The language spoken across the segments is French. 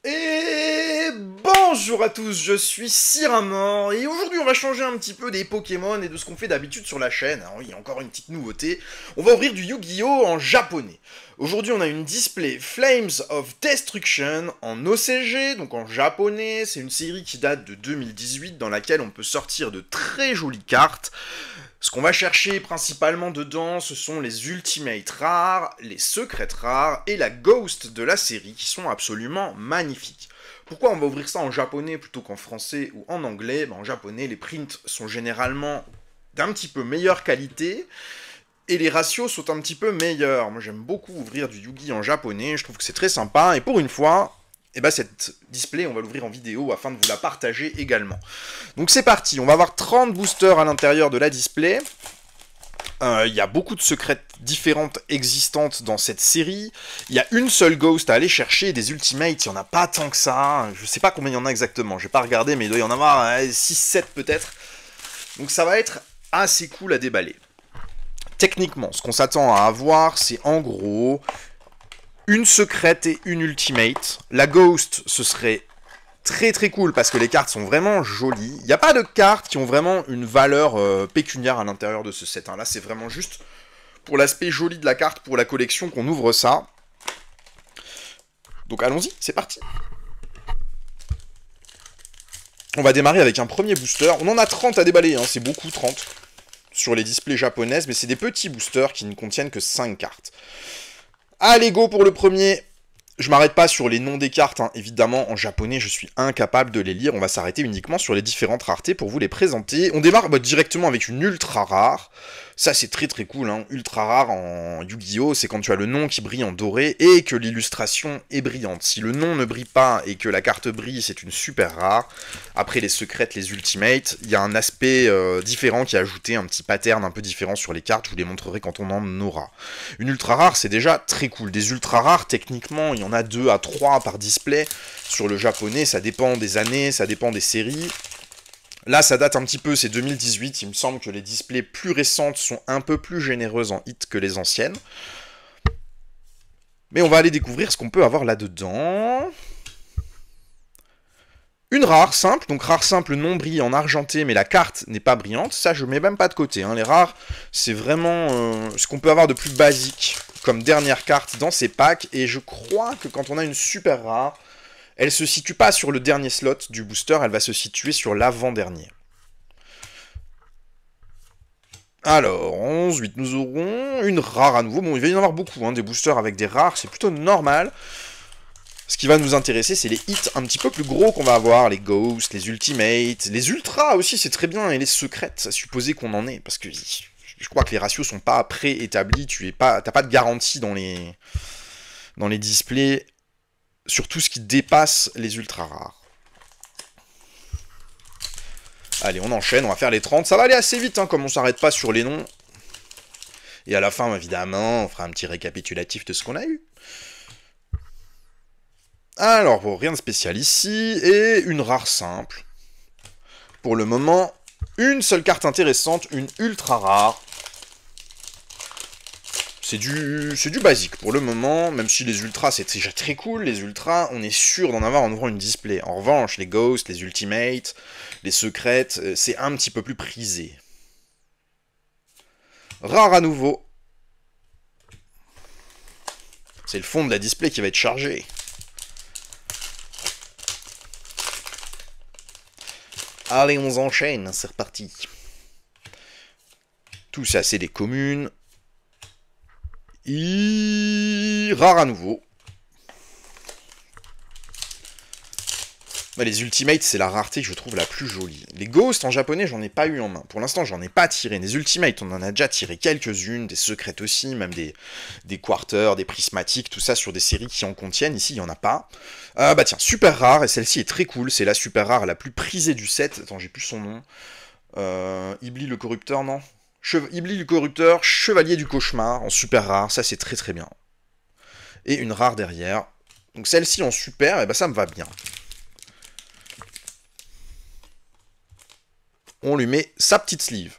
Et bonjour à tous, je suis Cyramor et aujourd'hui on va changer un petit peu des Pokémon et de ce qu'on fait d'habitude sur la chaîne. Alors oui, encore une petite nouveauté, on va ouvrir du Yu-Gi-Oh en japonais. Aujourd'hui on a une display Flames of Destruction en OCG, donc en japonais. C'est une série qui date de 2018 dans laquelle on peut sortir de très jolies cartes. Ce qu'on va chercher principalement dedans, ce sont les Ultimates rares, les Secrets rares et la Ghost de la série qui sont absolument magnifiques. Pourquoi on va ouvrir ça en japonais plutôt qu'en français ou en anglais? En japonais, les prints sont généralement d'un petit peu meilleure qualité et les ratios sont un petit peu meilleurs. Moi j'aime beaucoup ouvrir du Yu-Gi en japonais, je trouve que c'est très sympa et pour une fois, cette display on va l'ouvrir en vidéo afin de vous la partager également. Donc c'est parti, on va avoir 30 boosters à l'intérieur de la display. Il y a beaucoup de secrets différentes existantes dans cette série. Il y a une seule Ghost à aller chercher, des Ultimates, il n'y en a pas tant que ça. Je sais pas combien il y en a exactement, j'ai pas regardé, mais il doit y en avoir 6-7 peut-être. Donc ça va être assez cool à déballer. Techniquement, ce qu'on s'attend à avoir, c'est en gros une secrète et une Ultimate. La Ghost, ce serait très très cool parce que les cartes sont vraiment jolies. Il n'y a pas de cartes qui ont vraiment une valeur pécuniaire à l'intérieur de ce set. Là, c'est vraiment juste pour l'aspect joli de la carte, pour la collection, qu'on ouvre ça. Donc allons-y, c'est parti. On va démarrer avec un premier booster. On en a 30 à déballer, c'est beaucoup, 30 sur les displays japonaises, mais c'est des petits boosters qui ne contiennent que 5 cartes. Allez, go pour le premier. Je m'arrête pas sur les noms des cartes, évidemment, en japonais, je suis incapable de les lire. On va s'arrêter uniquement sur les différentes raretés pour vous les présenter. On démarre directement avec une ultra rare. Ça, c'est très très cool, Ultra rare en Yu-Gi-Oh! C'est quand tu as le nom qui brille en doré et que l'illustration est brillante. Si le nom ne brille pas et que la carte brille, c'est une super rare. Après les secrètes, les ultimates, il y a un aspect différent qui est ajouté, un petit pattern un peu différent sur les cartes. Je vous les montrerai quand on en aura. Une ultra rare, c'est déjà très cool. Des ultra rares, techniquement, il y en a 2 à 3 par display. Sur le japonais, ça dépend des années, ça dépend des séries. Là, ça date un petit peu, c'est 2018. Il me semble que les displays plus récentes sont un peu plus généreuses en hit que les anciennes. Mais on va aller découvrir ce qu'on peut avoir là-dedans. Une rare simple, donc rare simple non brille en argenté, mais la carte n'est pas brillante. Ça, je mets même pas de côté. Les rares, c'est vraiment ce qu'on peut avoir de plus basique comme dernière carte dans ces packs. Et je crois que quand on a une super rare, elle se situe pas sur le dernier slot du booster, elle va se situer sur l'avant-dernier. Alors, 11, 8, nous aurons une rare à nouveau. Bon, il va y en avoir beaucoup, des boosters avec des rares, c'est plutôt normal. Ce qui va nous intéresser, c'est les hits un petit peu plus gros qu'on va avoir, les Ghosts, les Ultimates, les Ultras aussi, c'est très bien, et les Secrètes, à supposer qu'on en ait, parce que je crois que les ratios sont pas préétablis, t'as pas de garantie dans les displays sur tout ce qui dépasse les ultra rares. Allez, on enchaîne, on va faire les 30. Ça va aller assez vite, comme on s'arrête pas sur les noms. Et à la fin, évidemment, on fera un petit récapitulatif de ce qu'on a eu. Alors, bon, rien de spécial ici. Et une rare simple. Pour le moment, une seule carte intéressante, une ultra rare. C'est du basique pour le moment, même si les ultras c'est déjà très cool, les ultras on est sûr d'en avoir en ouvrant une display. En revanche, les ghosts, les ultimates, les secrètes, c'est un petit peu plus prisé. Rare à nouveau. C'est le fond de la display qui va être chargé. Allez, on enchaîne, c'est reparti. Tout ça c'est des communes. Rare à nouveau. Les Ultimates, c'est la rareté que je trouve la plus jolie. Les Ghosts, en japonais, j'en ai pas eu en main. Pour l'instant, j'en ai pas tiré. Les Ultimates, on en a déjà tiré quelques-unes, des secrètes aussi, même des quarters, des prismatiques, tout ça sur des séries qui en contiennent. Ici, il y en a pas. Tiens, super rare, et celle-ci est très cool. C'est la super rare la plus prisée du set. Attends, j'ai plus son nom. Ibli le corrupteur, non? Ibli le corrupteur, chevalier du cauchemar, en super rare, ça c'est très très bien. Et une rare derrière. Donc celle-ci en super, ça me va bien. On lui met sa petite sleeve.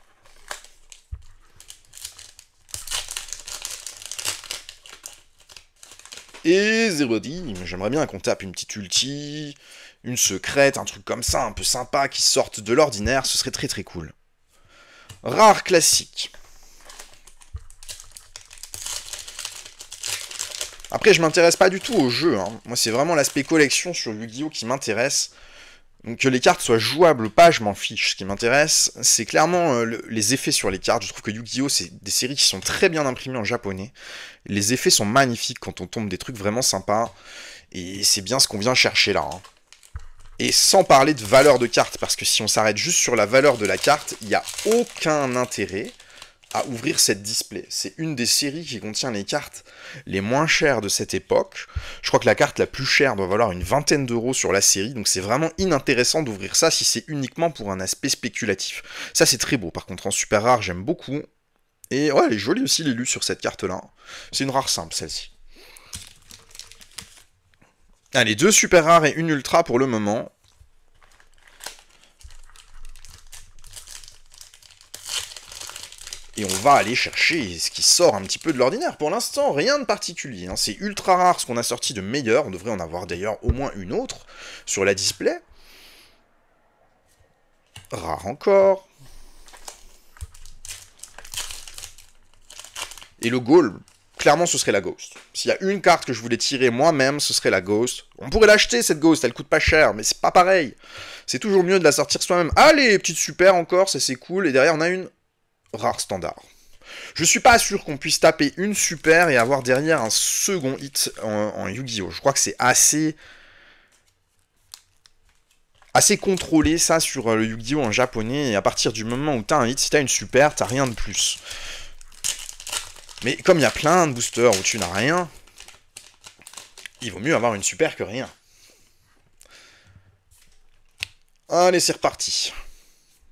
Et Zerody, j'aimerais bien qu'on tape une petite ulti, une secrète, un truc comme ça, un peu sympa, qui sorte de l'ordinaire, ce serait très très cool. Rare classique. Après, je m'intéresse pas du tout au jeu, hein. Moi, c'est vraiment l'aspect collection sur Yu-Gi-Oh! Qui m'intéresse. Donc, que les cartes soient jouables ou pas, je m'en fiche. Ce qui m'intéresse, c'est clairement les effets sur les cartes. Je trouve que Yu-Gi-Oh! C'est des séries qui sont très bien imprimées en japonais. Les effets sont magnifiques quand on tombe des trucs vraiment sympas. Et c'est bien ce qu'on vient chercher là, hein. Et sans parler de valeur de carte, parce que si on s'arrête juste sur la valeur de la carte, il n'y a aucun intérêt à ouvrir cette display. C'est une des séries qui contient les cartes les moins chères de cette époque. Je crois que la carte la plus chère doit valoir une vingtaine d'euros sur la série, donc c'est vraiment inintéressant d'ouvrir ça si c'est uniquement pour un aspect spéculatif. Ça c'est très beau, par contre en super rare j'aime beaucoup. Et ouais, elle est jolie aussi l'élu sur cette carte-là. C'est une rare simple celle-ci. Allez, 2 super rares et une ultra pour le moment. Et on va aller chercher ce qui sort un petit peu de l'ordinaire. Pour l'instant, rien de particulier, hein. C'est ultra rare ce qu'on a sorti de meilleur. On devrait en avoir d'ailleurs au moins une autre sur la display. Rare encore. Et le goal, clairement ce serait la Ghost. S'il y a une carte que je voulais tirer moi-même, ce serait la Ghost. On pourrait l'acheter cette Ghost, elle coûte pas cher, mais c'est pas pareil. C'est toujours mieux de la sortir soi-même. Allez, petite super encore, ça c'est cool. Et derrière on a une rare standard. Je suis pas sûr qu'on puisse taper une super et avoir derrière un second hit en Yu-Gi-Oh! Je crois que c'est assez contrôlé ça sur le Yu-Gi-Oh! En japonais, et à partir du moment où t'as un hit, si t'as une super, t'as rien de plus. Mais comme il y a plein de boosters où tu n'as rien, il vaut mieux avoir une super que rien. Allez, c'est reparti.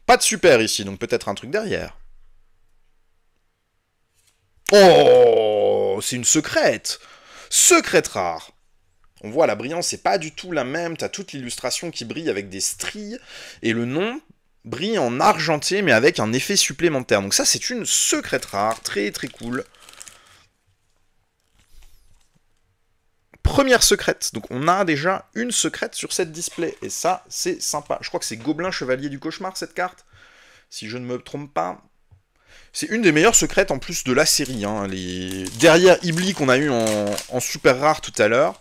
Pas de super ici, donc peut-être un truc derrière. Oh, c'est une secrète. Secrète rare. On voit la brillance, c'est pas du tout la même. T'as toute l'illustration qui brille avec des stries. Et le nom brille en argenté, mais avec un effet supplémentaire. Donc ça, c'est une secrète rare. Très très cool. Première secrète. Donc on a déjà une secrète sur cette display. Et ça, c'est sympa. Je crois que c'est Gobelin Chevalier du Cauchemar, cette carte. Si je ne me trompe pas. C'est une des meilleures secrètes en plus de la série, hein. Derrière Ibli qu'on a eu en super rare tout à l'heure.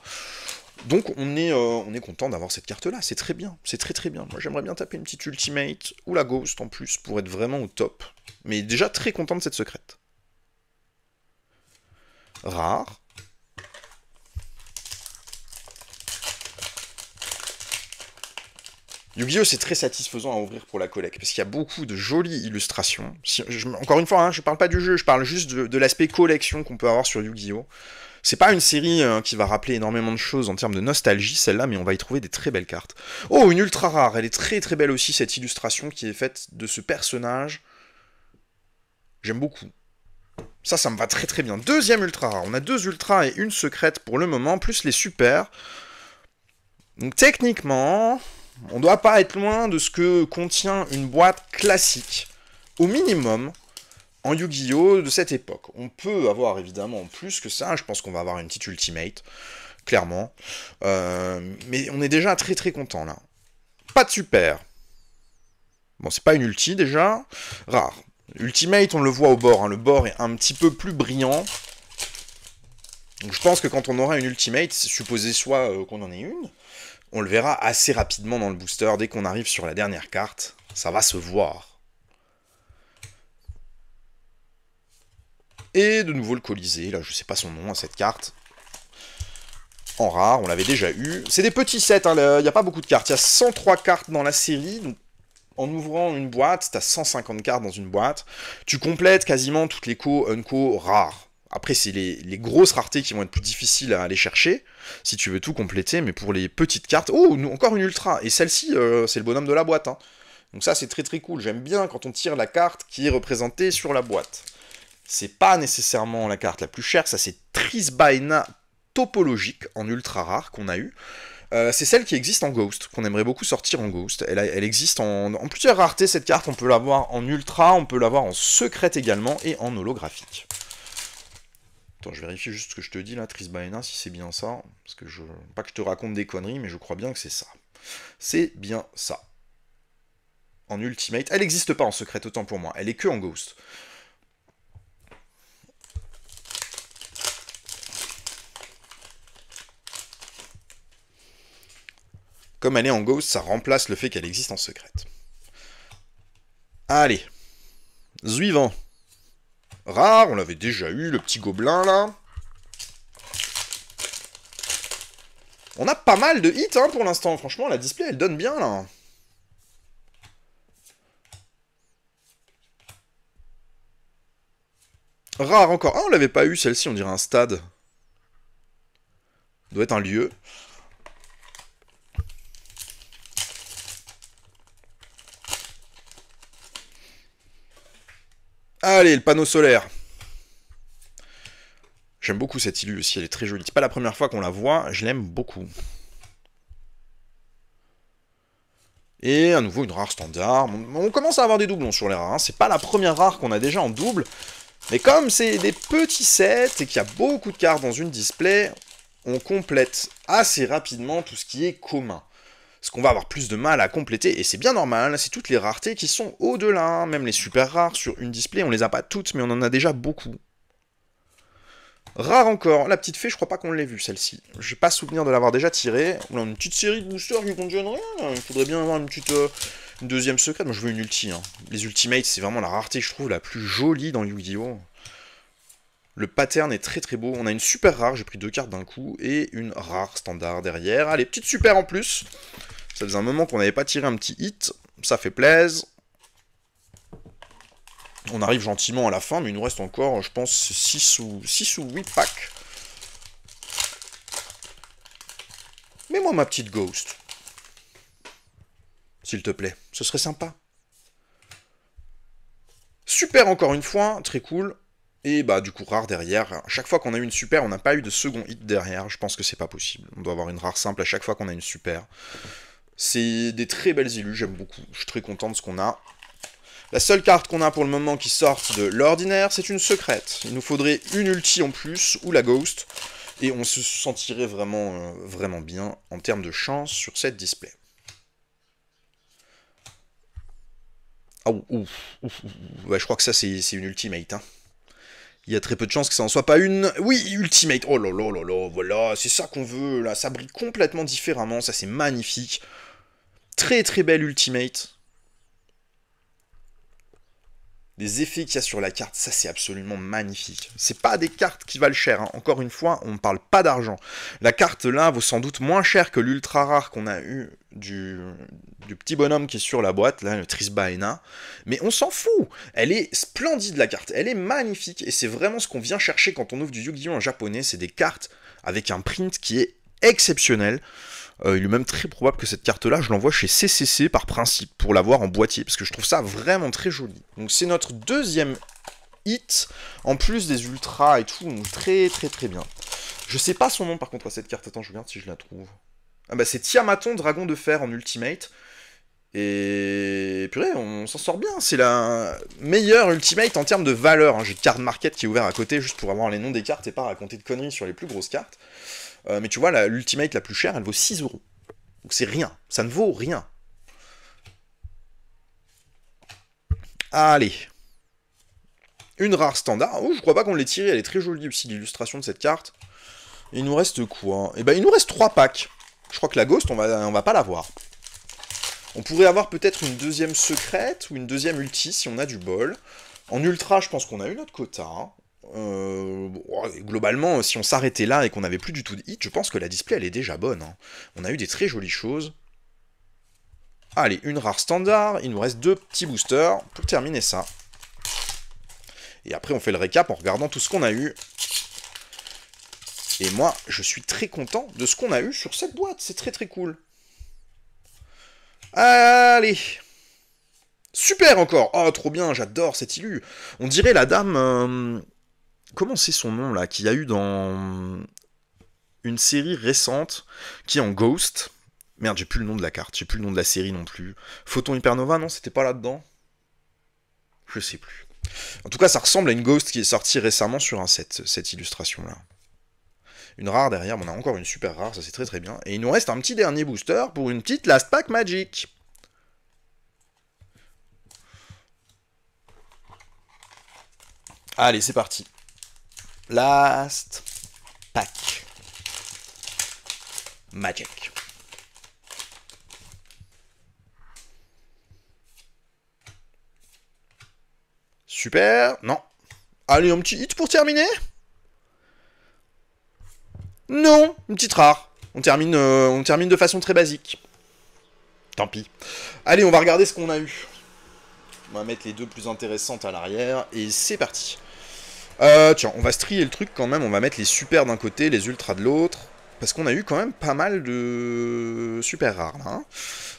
Donc on est content d'avoir cette carte-là, c'est très bien, c'est très très bien. Moi j'aimerais bien taper une petite Ultimate, ou la Ghost en plus, pour être vraiment au top. Mais déjà très content de cette secrète. Rare. Yu-Gi-Oh! C'est très satisfaisant à ouvrir pour la collecte, parce qu'il y a beaucoup de jolies illustrations. Encore une fois, hein, je parle pas du jeu, je parle juste de l'aspect collection qu'on peut avoir sur Yu-Gi-Oh! C'est pas une série qui va rappeler énormément de choses en termes de nostalgie, celle-là, mais on va y trouver des très belles cartes. Oh, une ultra rare, elle est très très belle aussi, cette illustration qui est faite de ce personnage. J'aime beaucoup. Ça me va très très bien. Deuxième ultra rare, on a 2 ultras et une secrète pour le moment, plus les super. Donc techniquement... on doit pas être loin de ce que contient une boîte classique, au minimum, en Yu-Gi-Oh! De cette époque. On peut avoir évidemment plus que ça, je pense qu'on va avoir une petite Ultimate, clairement. Mais on est déjà très très content là. Pas de super. Bon, c'est pas une ulti déjà. Rare. Ultimate, on le voit au bord, hein. Le bord est un petit peu plus brillant. Donc je pense que quand on aura une Ultimate, supposé soit qu'on en ait une, on le verra assez rapidement dans le booster, dès qu'on arrive sur la dernière carte, ça va se voir. Et de nouveau le Colisée, là je sais pas son nom à cette carte. En rare, on l'avait déjà eu. C'est des petits sets, hein, il n'y a pas beaucoup de cartes, il y a 103 cartes dans la série, donc en ouvrant une boîte, tu as 150 cartes dans une boîte, tu complètes quasiment toutes les unco rares. Après, c'est les grosses raretés qui vont être plus difficiles à aller chercher, si tu veux tout compléter, mais pour les petites cartes... Oh, encore une ultra. Et celle-ci, c'est le bonhomme de la boîte, hein. Donc ça, c'est très très cool. J'aime bien quand on tire la carte qui est représentée sur la boîte. C'est pas nécessairement la carte la plus chère, ça c'est Trisbaena topologique, en ultra rare, qu'on a eu. C'est celle qui existe en Ghost, qu'on aimerait beaucoup sortir en Ghost. Elle existe en plusieurs raretés, cette carte. On peut l'avoir en ultra, on peut l'avoir en secrète également, et en holographique. Attends, je vérifie juste ce que je te dis là, Trisbaena, si c'est bien ça. Parce que je... Pas que je te raconte des conneries, mais je crois bien que c'est ça. C'est bien ça. En ultimate. Elle n'existe pas en secret, autant pour moi. Elle est que en ghost. Comme elle est en ghost, ça remplace le fait qu'elle existe en secrète. Allez. Suivant. Rare, on l'avait déjà eu, le petit gobelin là. On a pas mal de hits hein, pour l'instant. Franchement, la display, elle donne bien là. Rare encore. Ah, on l'avait pas eu celle-ci, on dirait un stade. Doit être un lieu. Allez, le panneau solaire. J'aime beaucoup cette illu aussi, elle est très jolie. C'est pas la première fois qu'on la voit, je l'aime beaucoup. Et à nouveau une rare standard. On commence à avoir des doublons sur les rares. Hein. C'est pas la première rare qu'on a déjà en double. Mais comme c'est des petits sets et qu'il y a beaucoup de cartes dans une display, on complète assez rapidement tout ce qui est commun. Parce qu'on va avoir plus de mal à compléter, et c'est bien normal, c'est toutes les raretés qui sont au-delà. Même les super rares sur une display, on les a pas toutes, mais on en a déjà beaucoup. Rare encore, la petite fée, je crois pas qu'on l'ait vue celle-ci. J'ai pas souvenir de l'avoir déjà tirée. On a une petite série de boosters qui contiennent rien. Il faudrait bien avoir une petite une deuxième secrète. Moi je veux une ulti. Hein. Les ultimates, c'est vraiment la rareté, je trouve, la plus jolie dans Yu-Gi-Oh! Le pattern est très très beau. On a une super rare, j'ai pris 2 cartes d'un coup, et une rare standard derrière. Allez, petite super en plus. Ça faisait un moment qu'on n'avait pas tiré un petit hit. Ça fait plaisir. On arrive gentiment à la fin, mais il nous reste encore, je pense, 6 ou 8 packs. Mets-moi ma petite ghost. S'il te plaît, ce serait sympa. Super encore une fois, très cool. Et bah du coup rare derrière. Chaque fois qu'on a eu une super, on n'a pas eu de second hit derrière. Je pense que c'est pas possible. On doit avoir une rare simple à chaque fois qu'on a une super. C'est des très belles illus, j'aime beaucoup. Je suis très content de ce qu'on a. La seule carte qu'on a pour le moment qui sort de l'ordinaire, c'est une secrète. Il nous faudrait une ulti en plus, ou la ghost, et on se sentirait vraiment, vraiment bien en termes de chance sur cette display. Ah, ouf, ouais, je crois que ça c'est une ultimate. Hein. Il y a très peu de chances que ça en soit pas une. Oui, ultimate. Oh là là là là, voilà, c'est ça qu'on veut, là. Ça brille complètement différemment, ça c'est magnifique. Très très belle ultimate. Les effets qu'il y a sur la carte, ça c'est absolument magnifique. C'est pas des cartes qui valent cher, hein. Encore une fois, on ne parle pas d'argent. La carte là vaut sans doute moins cher que l'ultra rare qu'on a eu du petit bonhomme qui est sur la boîte, là, le Trisbaena. Mais on s'en fout. Elle est splendide la carte, elle est magnifique. Et c'est vraiment ce qu'on vient chercher quand on ouvre du Yu-Gi-Oh! En japonais, c'est des cartes avec un print qui est exceptionnel. Il est même très probable que cette carte-là, je l'envoie chez CCC par principe, pour l'avoir en boîtier, parce que je trouve ça vraiment très joli. Donc c'est notre deuxième hit, en plus des ultras et tout, donc très très très bien. Je sais pas son nom par contre à cette carte, attends, je regarde si je la trouve. Ah bah c'est Tiamaton, Dragon de Fer en ultimate. Et purée, on s'en sort bien, c'est la meilleure ultimate en termes de valeur. Hein. J'ai Card Market qui est ouvert à côté juste pour avoir les noms des cartes et pas raconter de conneries sur les plus grosses cartes. Mais tu vois, l'ultimate la plus chère, elle vaut 6 €. Donc c'est rien, ça ne vaut rien. Allez. Une rare standard. Oh, je crois pas qu'on l'ait tirée, elle est très jolie aussi l'illustration de cette carte. Et il nous reste quoi? Eh ben il nous reste 3 packs. Je crois que la Ghost, on va pas l'avoir. On pourrait avoir peut-être une deuxième secrète ou une deuxième ulti si on a du bol. En ultra, je pense qu'on a eu notre quota. Hein. Globalement, si on s'arrêtait là et qu'on n'avait plus du tout de hit, je pense que la display elle est déjà bonne. Hein. On a eu des très jolies choses. Allez, une rare standard, il nous reste 2 petits boosters pour terminer ça. Et après on fait le récap en regardant tout ce qu'on a eu. Et moi, je suis très content de ce qu'on a eu sur cette boîte, c'est très très cool. Allez. Super encore. Oh, trop bien, j'adore cette illu. On dirait la dame... Comment c'est son nom, là, qu'il y a eu dans une série récente, qui est en Ghost. Merde, j'ai plus le nom de la carte, j'ai plus le nom de la série non plus. Photon Hypernova, non, c'était pas là-dedans? Je sais plus. En tout cas, ça ressemble à une Ghost qui est sortie récemment sur un set, cette illustration-là. Une rare derrière, mais on a encore une super rare, ça c'est très très bien. Et il nous reste un petit dernier booster pour une petite Last Pack Magic. Allez, c'est parti. Last Pack Magic. Super, non. Allez, un petit hit pour terminer. Non, une petite rare. On termine de façon très basique. Tant pis. Allez, on va regarder ce qu'on a eu. On va mettre les deux plus intéressantes à l'arrière. Et c'est parti. Tiens, on va se trier le truc quand même. On va mettre les super d'un côté, les ultras de l'autre. Parce qu'on a eu quand même pas mal de super rares là. Hein.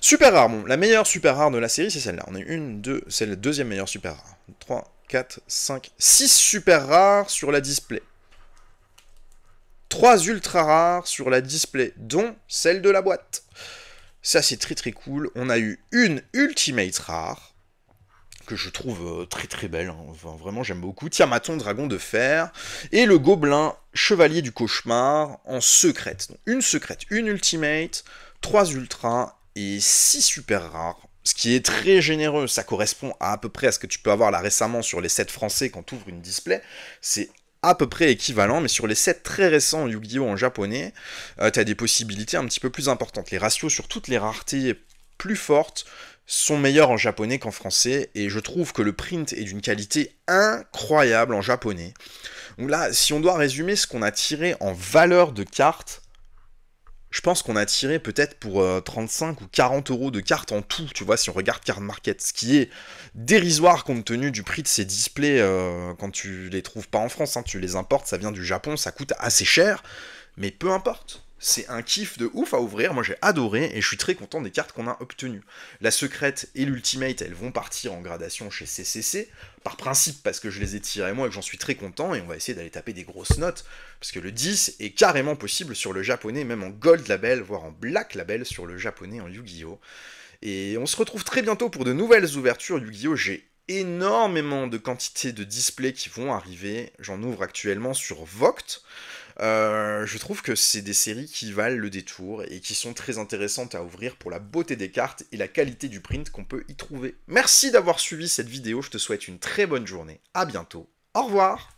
Super rare, bon, la meilleure super rare de la série, c'est celle-là. On a eu une, deux, c'est la deuxième meilleure super rare. 3, 4, 5, 6 super rares sur la display. 3 ultra rares sur la display, dont celle de la boîte. Ça, c'est très très cool. On a eu une ultimate rare, que je trouve très très belle. Hein. Enfin, vraiment, j'aime beaucoup. Tiamaton, dragon de fer. Et le gobelin, chevalier du cauchemar, en secrète. Donc, une secrète, une ultimate, 3 ultras et 6 super rares. Ce qui est très généreux. Ça correspond à peu près à ce que tu peux avoir là récemment sur les sets français quand tu ouvres une display. C'est à peu près équivalent, mais sur les sets très récents Yu-Gi-Oh! En japonais, tu as des possibilités un petit peu plus importantes. Les ratios sur toutes les raretés plus fortes sont meilleurs en japonais qu'en français, et je trouve que le print est d'une qualité incroyable en japonais. Donc là, si on doit résumer ce qu'on a tiré en valeur de cartes, je pense qu'on a tiré peut-être pour 35 ou 40 euros de cartes en tout, tu vois, si on regarde Card Market, ce qui est dérisoire compte tenu du prix de ces displays quand tu les trouves pas en France, hein, tu les importes, ça vient du Japon, ça coûte assez cher, mais peu importe. C'est un kiff de ouf à ouvrir, moi j'ai adoré et je suis très content des cartes qu'on a obtenues. La secrète et l'ultimate, elles vont partir en gradation chez CCC, par principe parce que je les ai tirées moi et que j'en suis très content, et on va essayer d'aller taper des grosses notes, parce que le 10 est carrément possible sur le japonais, même en gold label, voire en black label sur le japonais en Yu-Gi-Oh! Et on se retrouve très bientôt pour de nouvelles ouvertures Yu-Gi-Oh! J'ai énormément de quantités de displays qui vont arriver, j'en ouvre actuellement sur Voct. Je trouve que c'est des séries qui valent le détour et qui sont très intéressantes à ouvrir pour la beauté des cartes et la qualité du print qu'on peut y trouver. Merci d'avoir suivi cette vidéo, je te souhaite une très bonne journée, à bientôt, au revoir.